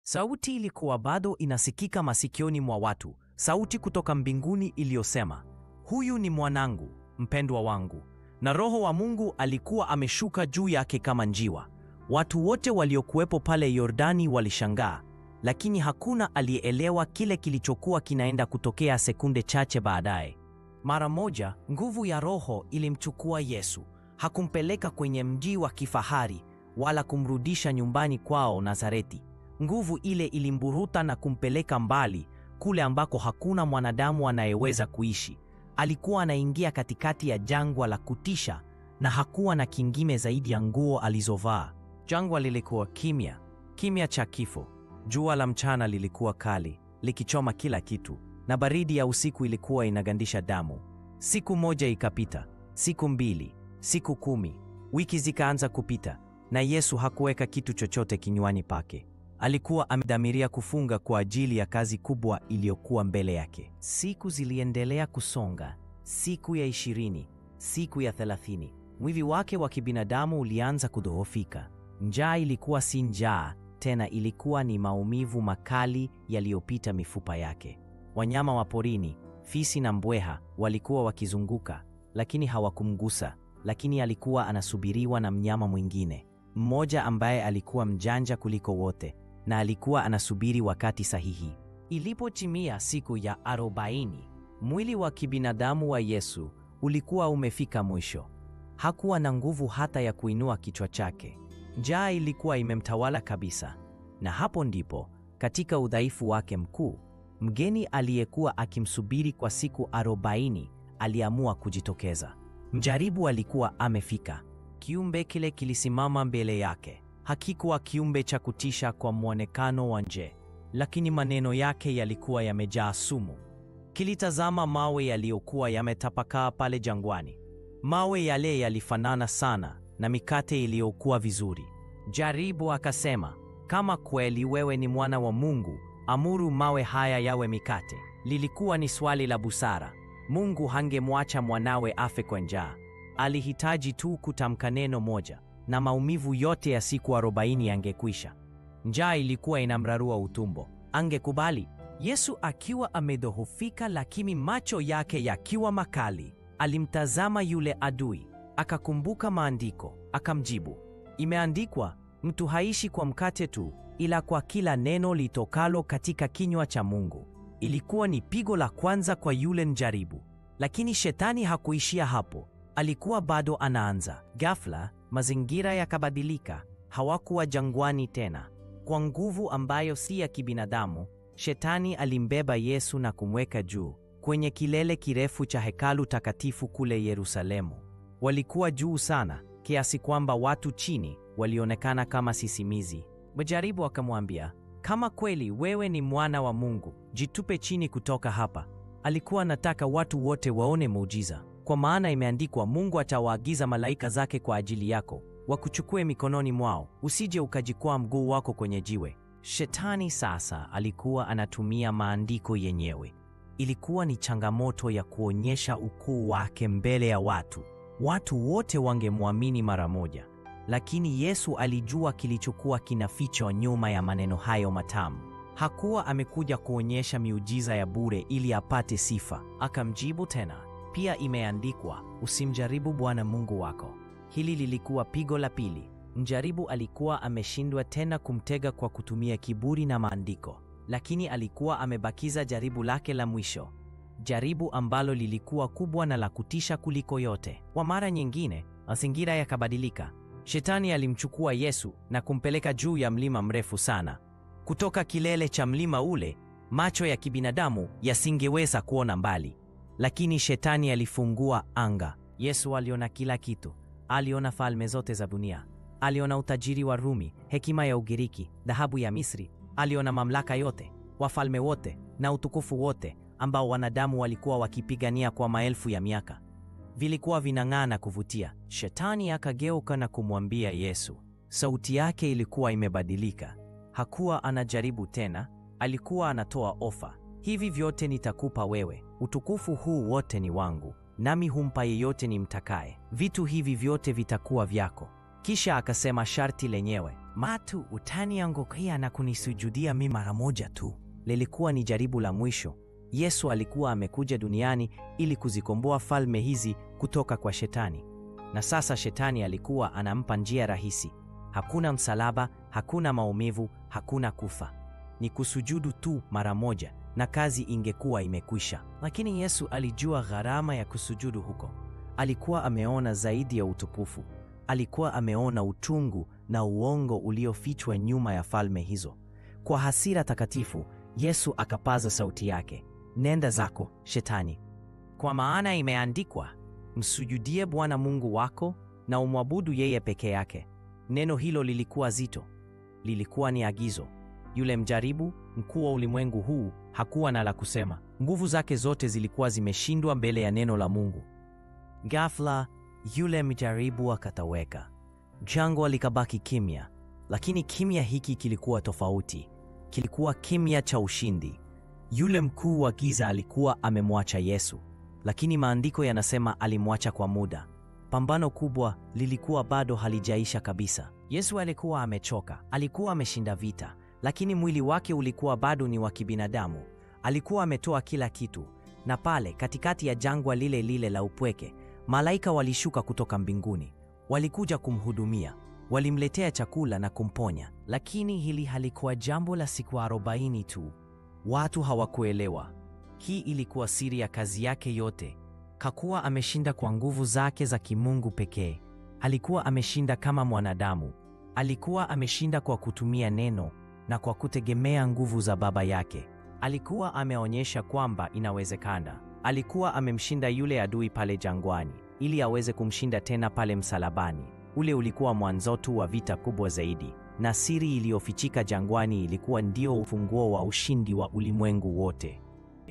Sauti ilikuwa bado inasikika masikioni mwa watu, sauti kutoka mbinguni iliyosema, huyu ni mwanangu mpendwa wangu. Na Roho wa Mungu alikuwa ameshuka juu yake kama njiwa. Watu wote waliokuwepo pale Yordani walishangaa, lakini hakuna aliyeelewa kile kilichokuwa kinaenda kutokea sekunde chache baadaye. Mara moja, nguvu ya Roho ilimchukua Yesu. Hakumpeleka kwenye mji wa kifahari wala kumrudisha nyumbani kwao Nazareti. Nguvu ile ilimburuta na kumpeleka mbali, kule ambako hakuna mwanadamu anayeweza kuishi. Alikuwa anaingia katikati ya jangwa la kutisha, na hakuwa na kingine zaidi ya nguo alizovaa. Jangwa lilikuwa kimya, kimya cha kifo. Jua la mchana lilikuwa kali, likichoma kila kitu, na baridi ya usiku ilikuwa inagandisha damu. Siku moja ikapita, siku 2, siku 10, wiki zikaanza kupita, na Yesu hakuweka kitu chochote kinywani pake. Alikuwa amedhamiria kufunga kwa ajili ya kazi kubwa iliyokuwa mbele yake. Siku ziliendelea kusonga, siku ya 20, siku ya 30. Mwili wake wa kibinadamu ulianza kudhoofika. Njaa ilikuwa si njaa tena, ilikuwa ni maumivu makali yaliyopita mifupa yake. Wanyama wa porini, fisi na mbweha, walikuwa wakizunguka, lakini hawakumgusa. Lakini alikuwa anasubiriwa na mnyama mwingine, mmoja ambaye alikuwa mjanja kuliko wote, na alikuwa anasubiri wakati sahihi. Ilipotimia siku ya 40, mwili wa kibinadamu wa Yesu ulikuwa umefika mwisho. Hakuwa na nguvu hata ya kuinua kichwa chake. Njaa ilikuwa imemtawala kabisa. Na hapo ndipo, katika udhaifu wake mkuu, mgeni aliyekuwa akimsubiri kwa siku 40 aliamua kujitokeza. Mjaribu alikuwa amefika. Kiumbe kile kilisimama mbele yake. Hakikuwa kiumbe cha kutisha kwa mwonekano wa nje, lakini maneno yake yalikuwa yamejaa sumu. Kilitazama mawe yaliyokuwa yametapakaa pale jangwani. Mawe yale yalifanana sana na mikate iliyokuwa vizuri. Jaribu akasema, kama kweli wewe ni mwana wa Mungu, amuru mawe haya yawe mikate. Lilikuwa ni swali la busara. Mungu hangemwacha mwanawe afe kwa njaa. Alihitaji tu kutamka neno moja, na maumivu yote ya siku 40 yangekwisha. Njaa ilikuwa inamrarua utumbo. Angekubali. Yesu akiwa amedhoofika, lakini macho yake yakiwa makali, alimtazama yule adui. Akakumbuka maandiko, akamjibu, imeandikwa, mtu haishi kwa mkate tu, ila kwa kila neno litokalo katika kinywa cha Mungu. Ilikuwa ni pigo la kwanza kwa yule mjaribu, lakini shetani hakuishia hapo. Alikuwa bado anaanza. Ghafla, mazingira yakabadilika. Hawakuwa jangwani tena. Kwa nguvu ambayo si ya kibinadamu, shetani alimbeba Yesu na kumweka juu, kwenye kilele kirefu cha hekalu takatifu kule Yerusalemu. Walikuwa juu sana, kiasi kwamba watu chini walionekana kama sisimizi. Mjaribu akamwambia, kama kweli wewe ni mwana wa Mungu, jitupe chini kutoka hapa. Alikuwa anataka watu wote waone muujiza. Kwa maana imeandikwa, Mungu atawaagiza malaika zake kwa ajili yako, wakuchukue mikononi mwao, usije ukajikwaa mguu wako kwenye jiwe. Shetani sasa alikuwa anatumia maandiko yenyewe. Ilikuwa ni changamoto ya kuonyesha ukuu wake mbele ya watu. Watu wote wangemwamini mara moja. Lakini Yesu alijua kilichokuwa kinafichwa nyuma ya maneno hayo matamu. Hakuwa amekuja kuonyesha miujiza ya bure ili apate sifa. Akamjibu tena, pia imeandikwa, usimjaribu Bwana Mungu wako. Hili lilikuwa pigo la pili. Mjaribu alikuwa ameshindwa tena kumtega kwa kutumia kiburi na maandiko, lakini alikuwa amebakiza jaribu lake la mwisho, jaribu ambalo lilikuwa kubwa na la kutisha kuliko yote. Kwa mara nyingine, mazingira yakabadilika. Shetani alimchukua Yesu na kumpeleka juu ya mlima mrefu sana. Kutoka kilele cha mlima ule, macho ya kibinadamu yasingeweza kuona mbali. Lakini shetani alifungua anga. Yesu aliona kila kitu. Aliona falme zote za dunia. Aliona utajiri wa Rumi, hekima ya Ugiriki, dhahabu ya Misri. Aliona mamlaka yote, wafalme wote na utukufu wote ambao wanadamu walikuwa wakipigania kwa maelfu ya miaka. Vilikuwa vinang'aa na kuvutia. Shetani akageuka na kumwambia Yesu. Sauti yake ilikuwa imebadilika. Hakuwa anajaribu tena, alikuwa anatoa ofa. Hivi vyote nitakupa wewe. Utukufu huu wote ni wangu, nami humpa yeyote nimtakaye. Vitu hivi vyote vitakuwa vyako. Kisha akasema sharti lenyewe, Matu utaniangukia na kunisujudia mimi mara moja tu. Lilikuwa ni jaribu la mwisho. Yesu alikuwa amekuja duniani ili kuzikomboa falme hizi kutoka kwa Shetani. Na sasa Shetani alikuwa anampa njia rahisi. Hakuna msalaba, hakuna maumivu, hakuna kufa. Ni kusujudu tu mara moja na kazi ingekuwa imekwisha. Lakini Yesu alijua gharama ya kusujudu huko. Alikuwa ameona zaidi ya utukufu. Alikuwa ameona utungu na uongo uliofichwa nyuma ya falme hizo. Kwa hasira takatifu, Yesu akapaza sauti yake, "Nenda zako, Shetani. Kwa maana imeandikwa, msujudie Bwana Mungu wako na umwabudu yeye peke yake." Neno hilo lilikuwa zito. Lilikuwa ni agizo. Yule mjaribu, mkuu wa ulimwengu huu, hakuwa na la kusema. Nguvu zake zote zilikuwa zimeshindwa mbele ya neno la Mungu. Ghafla, yule mjaribu akatoweka. Jangwa likabaki kimya, lakini kimya hiki kilikuwa tofauti. Kilikuwa kimya cha ushindi. Yule mkuu wa giza alikuwa amemwacha Yesu, lakini maandiko yanasema alimwacha kwa muda. Pambano kubwa lilikuwa bado halijaisha kabisa. Yesu alikuwa amechoka, alikuwa ameshinda vita, lakini mwili wake ulikuwa bado ni wa kibinadamu. Alikuwa ametoa kila kitu, na pale katikati ya jangwa lile lile la upweke, malaika walishuka kutoka mbinguni. Walikuja kumhudumia, walimletea chakula na kumponya. Lakini hili halikuwa jambo la siku 40 tu. Watu hawakuelewa. Hii ilikuwa siri ya kazi yake yote. Hakuwa ameshinda kwa nguvu zake za kimungu pekee. Alikuwa ameshinda kama mwanadamu. Alikuwa ameshinda kwa kutumia neno na kwa kutegemea nguvu za Baba yake. Alikuwa ameonyesha kwamba inawezekana. Alikuwa amemshinda yule adui pale jangwani, ili aweze kumshinda tena pale msalabani. Ule ulikuwa mwanzo tu wa vita kubwa zaidi, na siri iliyofichika jangwani ilikuwa ndio ufunguo wa ushindi wa ulimwengu wote.